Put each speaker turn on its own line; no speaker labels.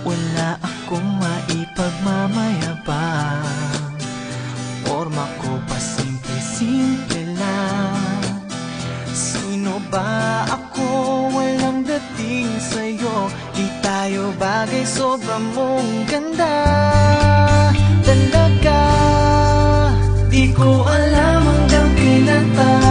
Wala akong maipagmamayabang, forma ko pa simple-simple lang. Sino ba ako? Walang dating sa'yo. Di tayo bagay, sobra mong ganda. Talaga, di ko alam hanggang kailan tayo